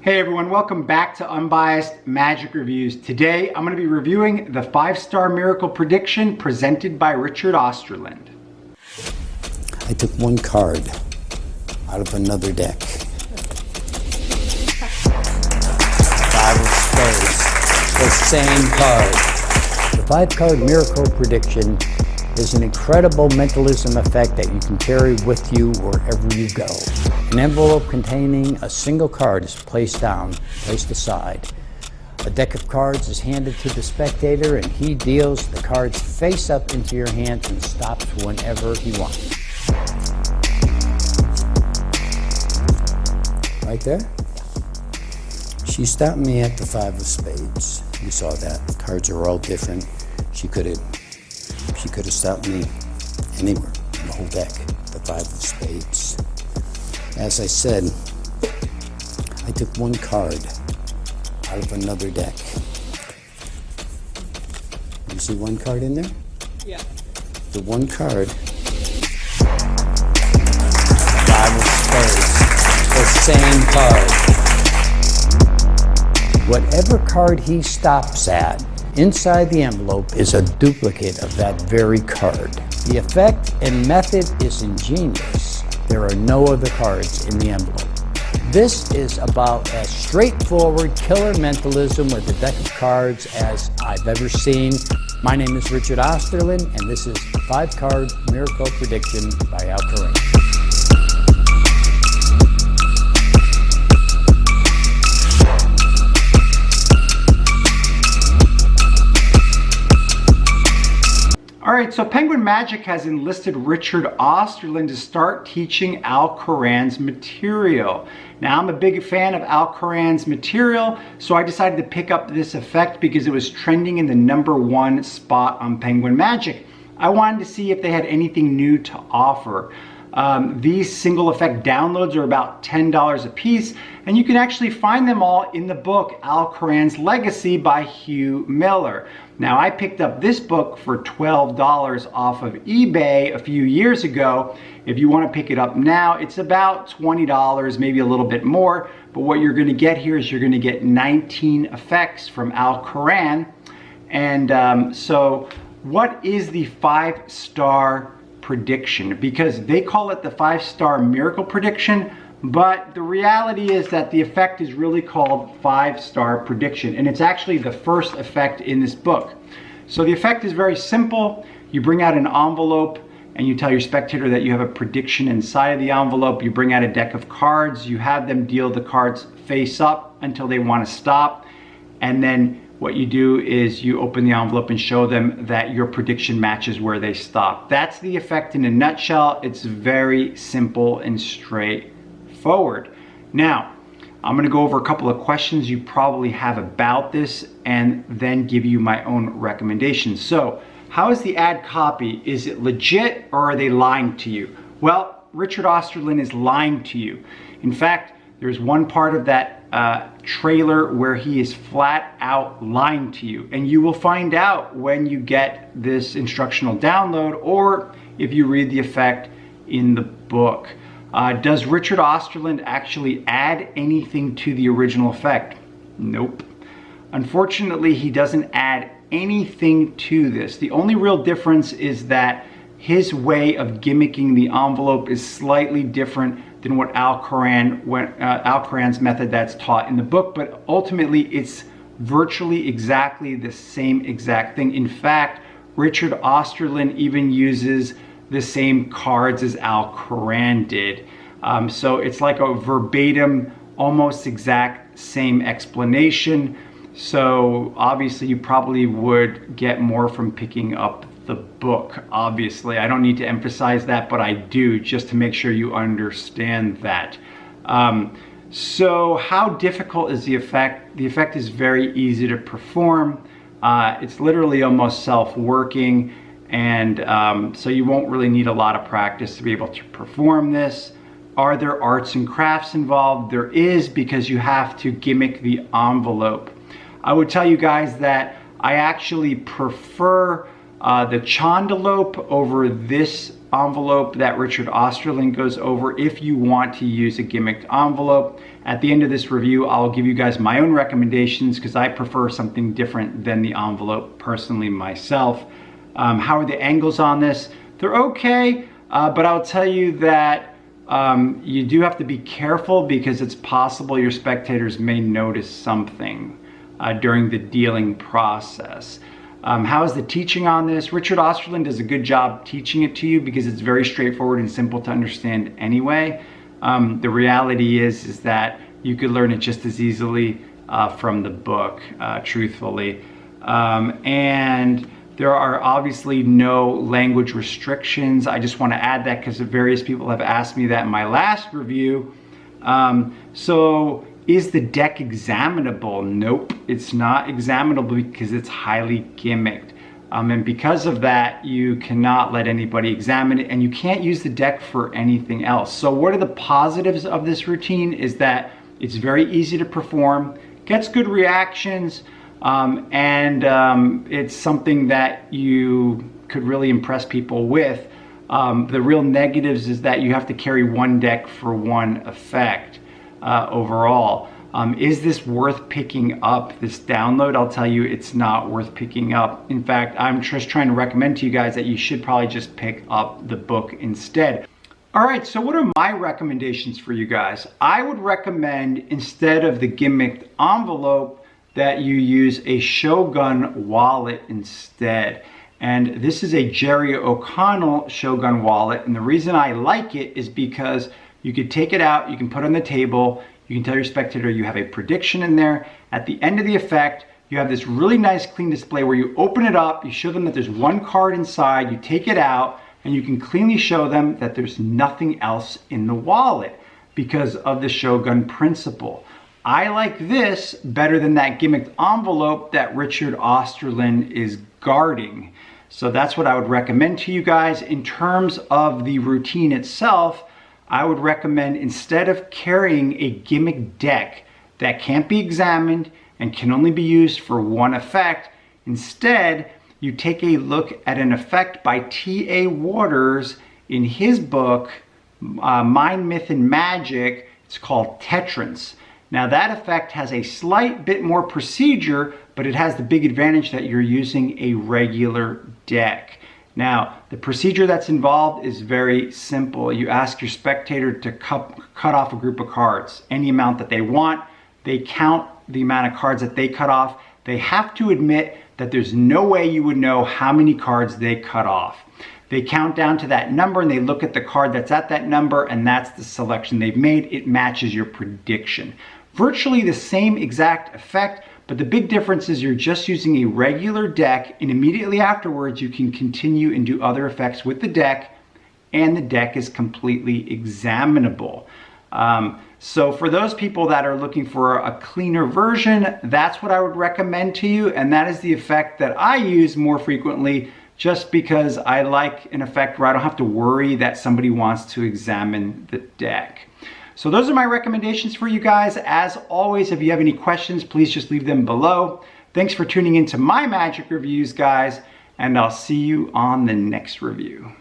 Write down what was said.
Hey everyone, welcome back to Unbiased Magic Reviews. Today I'm going to be reviewing the 5-star miracle prediction presented by Richard Osterlind. I took one card out of another deck. 5 of spades, the same card. The 5-card miracle prediction is an incredible mentalism effect that you can carry with you wherever you go. An envelope containing a single card is placed aside. A deck of cards is handed to the spectator and he deals the cards face up into your hands and stops whenever he wants. Right there? She stopped me at the 5 of spades. You saw that. The cards are all different. She could have stopped me anywhere in the whole deck. The 5 of spades. As I said, I took one card out of another deck. You see one card in there? Yeah. The one card, 5 of spades, the same card. Whatever card he stops at, inside the envelope is a duplicate of that very card. The effect and method is ingenious. There are no other cards in the envelope. This is about as straightforward killer mentalism with a deck of cards as I've ever seen. My name is Richard Osterlind, and this is the 5-card miracle prediction by Koran. Alright, so PenguinMagic has enlisted Richard Osterlind to start teaching Koran's material. Now, I'm a big fan of Koran's material, so I decided to pick up this effect because it was trending in the #1 spot on PenguinMagic. I wanted to see if they had anything new to offer. These single effect downloads are about $10 a piece, and you can actually find them all in the book Koran's Legacy by Hugh Miller. Now, I picked up this book for $12 off of eBay a few years ago. If you want to pick it up now, it's about $20, maybe a little bit more. But what you're going to get here is you're going to get 19 effects from Koran. And so what is the 5-star prediction? Because they call it the 5-star miracle prediction, but the reality is that the effect is really called 5-star prediction, and it's actually the first effect in this book. So the effect is very simple. You bring out an envelope and you tell your spectator that you have a prediction inside of the envelope. You bring out a deck of cards, you have them deal the cards face up until they want to stop, and then what you do is you open the envelope and show them that your prediction matches where they stop. That's the effect in a nutshell. It's very simple and straightforward. Now, I'm going to go over a couple of questions you probably have about this and then give you my own recommendations. So, how is the ad copy? Is it legit or are they lying to you? Well, Richard Osterlind is lying to you. In fact, there's one part of that trailer where he is flat out lying to you, and you will find out when you get this instructional download or if you read the effect in the book. Does Richard Osterlind actually add anything to the original effect? Nope. Unfortunately, he doesn't add anything to this. The only real difference is that his way of gimmicking the envelope is slightly different than what Koran's method that's taught in the book, but ultimately it's virtually exactly the same exact thing. In fact, Richard Osterlind even uses the same cards as Koran did. So it's like a verbatim, almost exact same explanation. So obviously you probably would get more from picking up the book. Obviously, I don't need to emphasize that, but I do, just to make sure you understand that. So how difficult is the effect? The effect is very easy to perform. It's literally almost self-working, and so you won't really need a lot of practice to be able to perform this. Are there arts and crafts involved? There is, because you have to gimmick the envelope. I would tell you guys that I actually prefer the Chondalope over this envelope that Richard Osterlind goes over if you want to use a gimmicked envelope. At the end of this review, I'll give you guys my own recommendations because I prefer something different than the envelope personally myself. How are the angles on this? They're okay, but I'll tell you that you do have to be careful because it's possible your spectators may notice something during the dealing process. How is the teaching on this? Richard Osterlind does a good job teaching it to you because it's very straightforward and simple to understand anyway. The reality is that you could learn it just as easily from the book, truthfully. And there are obviously no language restrictions. I just want to add that because various people have asked me that in my last review. So is the deck examinable? Nope, it's not examinable because it's highly gimmicked. And because of that, you cannot let anybody examine it and you can't use the deck for anything else. So what are the positives of this routine is that it's very easy to perform, gets good reactions, and it's something that you could really impress people with. The real negatives is that you have to carry one deck for one effect. Overall. Is this worth picking up, this download? I'll tell you it's not worth picking up. In fact, I'm just trying to recommend to you guys that you should probably just pick up the book instead. All right, so what are my recommendations for you guys? I would recommend instead of the gimmicked envelope that you use a Shogun wallet instead. And this is a Jerry O'Connell Shogun wallet. And the reason I like it is because you could take it out, you can put it on the table, you can tell your spectator you have a prediction in there. At the end of the effect, you have this really nice clean display where you open it up, you show them that there's one card inside, you take it out, and you can cleanly show them that there's nothing else in the wallet because of the Shogun principle. I like this better than that gimmicked envelope that Richard Osterlind is guarding. So that's what I would recommend to you guys. In terms of the routine itself, I would recommend instead of carrying a gimmick deck that can't be examined and can only be used for one effect, instead you take a look at an effect by T.A. Waters in his book, Mind, Myth, and Magic. It's called Tetris. Now that effect has a slight bit more procedure, but it has the big advantage that you're using a regular deck. Now, the procedure that's involved is very simple. You ask your spectator to cut off a group of cards, any amount that they want. They count the amount of cards that they cut off. They have to admit that there's no way you would know how many cards they cut off. They count down to that number and they look at the card that's at that number, and that's the selection they've made. It matches your prediction. Virtually the same exact effect, but the big difference is you're just using a regular deck, and immediately afterwards you can continue and do other effects with the deck, and the deck is completely examinable. So for those people that are looking for a cleaner version, that's what I would recommend to you, and that is the effect that I use more frequently just because I like an effect where I don't have to worry that somebody wants to examine the deck. So those are my recommendations for you guys. As always, if you have any questions, please just leave them below. Thanks for tuning into my magic reviews, guys, and I'll see you on the next review.